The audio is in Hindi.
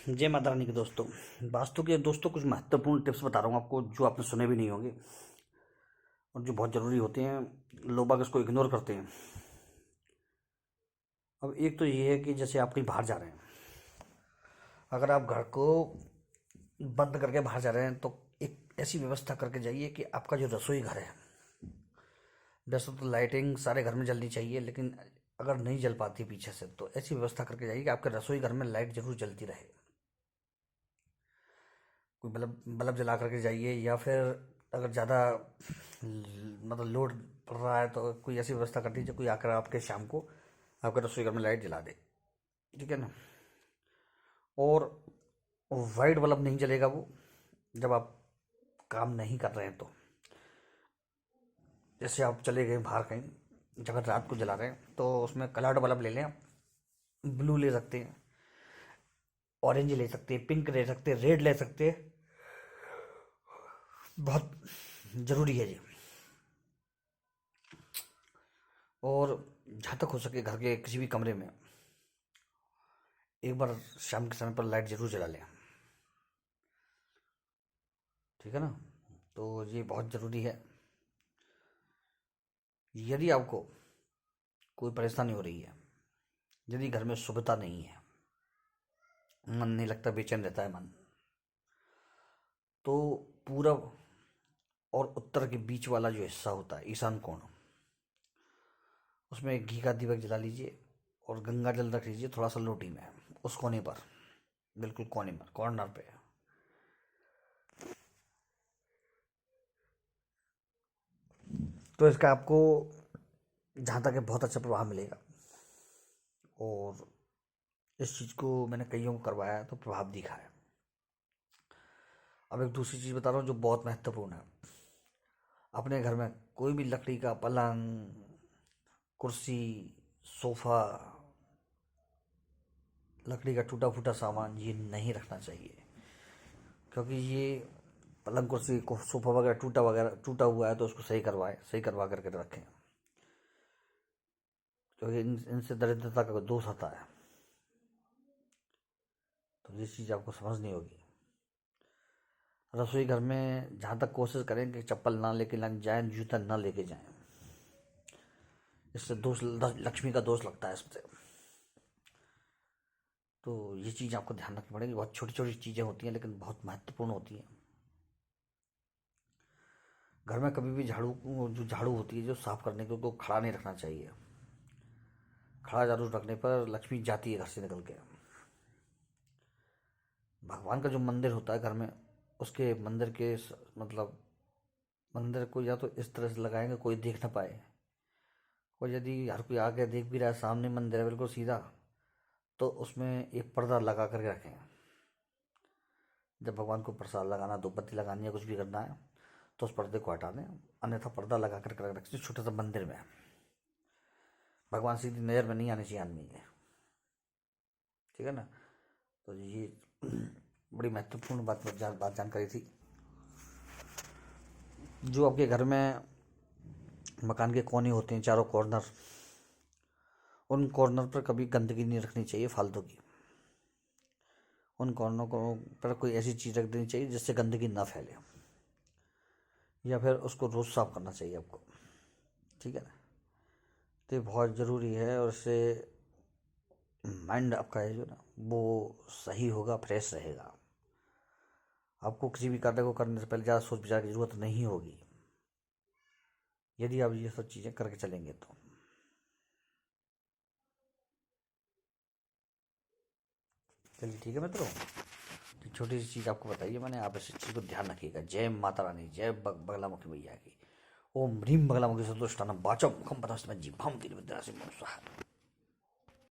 जय माता रानी के दोस्तों। वास्तु के दोस्तों कुछ महत्वपूर्ण टिप्स बता रहा हूँ आपको, जो आपने सुने भी नहीं होंगे और जो बहुत ज़रूरी होते हैं। लोग बाग इसको इग्नोर करते हैं। अब एक तो ये है कि जैसे आप कहीं बाहर जा रहे हैं, अगर आप घर को बंद करके बाहर जा रहे हैं तो एक ऐसी व्यवस्था करके जाइए कि आपका जो रसोई घर है, वैसे तो लाइटिंग सारे घर में जलनी चाहिए, लेकिन अगर नहीं जल पाती पीछे से तो ऐसी व्यवस्था करके जाइए कि आपके रसोई घर में लाइट जरूर जलती रहे। कोई बल्ब बल्ब जला करके जाइए, या फिर अगर ज़्यादा मतलब लोड पड़ रहा है तो कोई ऐसी व्यवस्था कर दीजिए कोई आकर आपके शाम को आपके रसोई घर में लाइट जला दे। ठीक है ना। और वाइट बल्ब नहीं जलेगा वो जब आप काम नहीं कर रहे हैं। तो जैसे आप चले गए बाहर कहीं, जब रात को जला रहे हैं तो उसमें कलर्ड बल्ब ले लें आप। ब्लू ले सकते हैं, ऑरेंज ले सकते हैं, पिंक ले सकते हैं, रेड ले सकते हैं। बहुत ज़रूरी है जी। और जहाँ तक हो सके घर के किसी भी कमरे में एक बार शाम के समय पर लाइट जरूर जला लें। ठीक है ना। तो ये बहुत ज़रूरी है। यदि आपको कोई परेशानी हो रही है, यदि घर में शुभता नहीं है, मन नहीं लगता, बेचैन रहता है मन, तो पूरब और उत्तर के बीच वाला जो हिस्सा होता है, ईशान कोण, उसमें घी का दीपक जला लीजिए और गंगा जल रख लीजिए थोड़ा सा लोटी में, उस कोने पर, बिल्कुल कोने पर, कॉर्नर पे। तो इसका आपको जहाँ तक है बहुत अच्छा प्रभाव मिलेगा। और इस चीज़ को मैंने कईयों को करवाया है तो प्रभाव दिखा है। अब एक दूसरी चीज़ बता रहा हूँ जो बहुत महत्वपूर्ण है। अपने घर में कोई भी लकड़ी का पलंग, कुर्सी, सोफा, लकड़ी का टूटा फूटा सामान ये नहीं रखना चाहिए। क्योंकि ये पलंग, कुर्सी, सोफा वगैरह टूटा हुआ है तो उसको सही करवा करके रखें। क्योंकि इनसे दरिद्रता का दोष आता है। तो ये चीज़ आपको समझनी होगी। रसोई घर में जहाँ तक कोशिश करें कि चप्पल ना लेके जाएं, जूता ना लेके जाएं। इससे दोष, लक्ष्मी का दोष लगता है इससे। तो ये चीज़ आपको ध्यान रखनी पड़ेगी। बहुत छोटी छोटी चीज़ें होती हैं लेकिन बहुत महत्वपूर्ण होती हैं। घर में कभी भी झाड़ू होती है जो साफ करने के, उसको खड़ा नहीं रखना चाहिए। खड़ा झाड़ू रखने पर लक्ष्मी जाती है घर से निकल के। भगवान का जो मंदिर होता है घर में, उसके मंदिर के मतलब मंदिर को या तो इस तरह से लगाएंगे कोई देख ना पाए। और यदि हर कोई आके देख भी रहा है, सामने मंदिर है बिल्कुल सीधा, तो उसमें एक पर्दा लगा करके रखें। जब भगवान को प्रसाद लगाना, धूपबत्ती लगानी है, कुछ भी करना है तो उस पर्दे को हटा दें। अन्यथा पर्दा लगा करके रखें छोटा सा मंदिर में। भगवान सीधी नज़र में नहीं आनी चाहिए आदमी के। ठीक है ना। तो ये बड़ी महत्वपूर्ण बात जानकारी थी। जो आपके घर में मकान के कोने होते हैं, चारों कॉर्नर, उन कॉर्नर पर कभी गंदगी नहीं रखनी चाहिए फालतू की। उन कॉर्नर को पर कोई ऐसी चीज़ रख देनी चाहिए जिससे गंदगी ना फैले, या फिर उसको रोज़ साफ करना चाहिए आपको। ठीक है ना। तो ये बहुत ज़रूरी है और इससे माइंड आपका है जो ना वो सही होगा, फ्रेश रहेगा। आपको किसी भी कार्य को करने से पहले ज़्यादा सोच विचार की जरूरत नहीं होगी, यदि आप ये सब चीज़ें करके चलेंगे तो। चलिए ठीक है मित्रों, छोटी सी चीज़ आपको बताइए मैंने, आप इस चीज़ को ध्यान रखिएगा। जय माता रानी, जय बगलामुखी मैया की। ओम ह्रीम बगलामुखी संतुष्टानम वाचम मुखम पदस्मै जिह्वां तीर विद्या।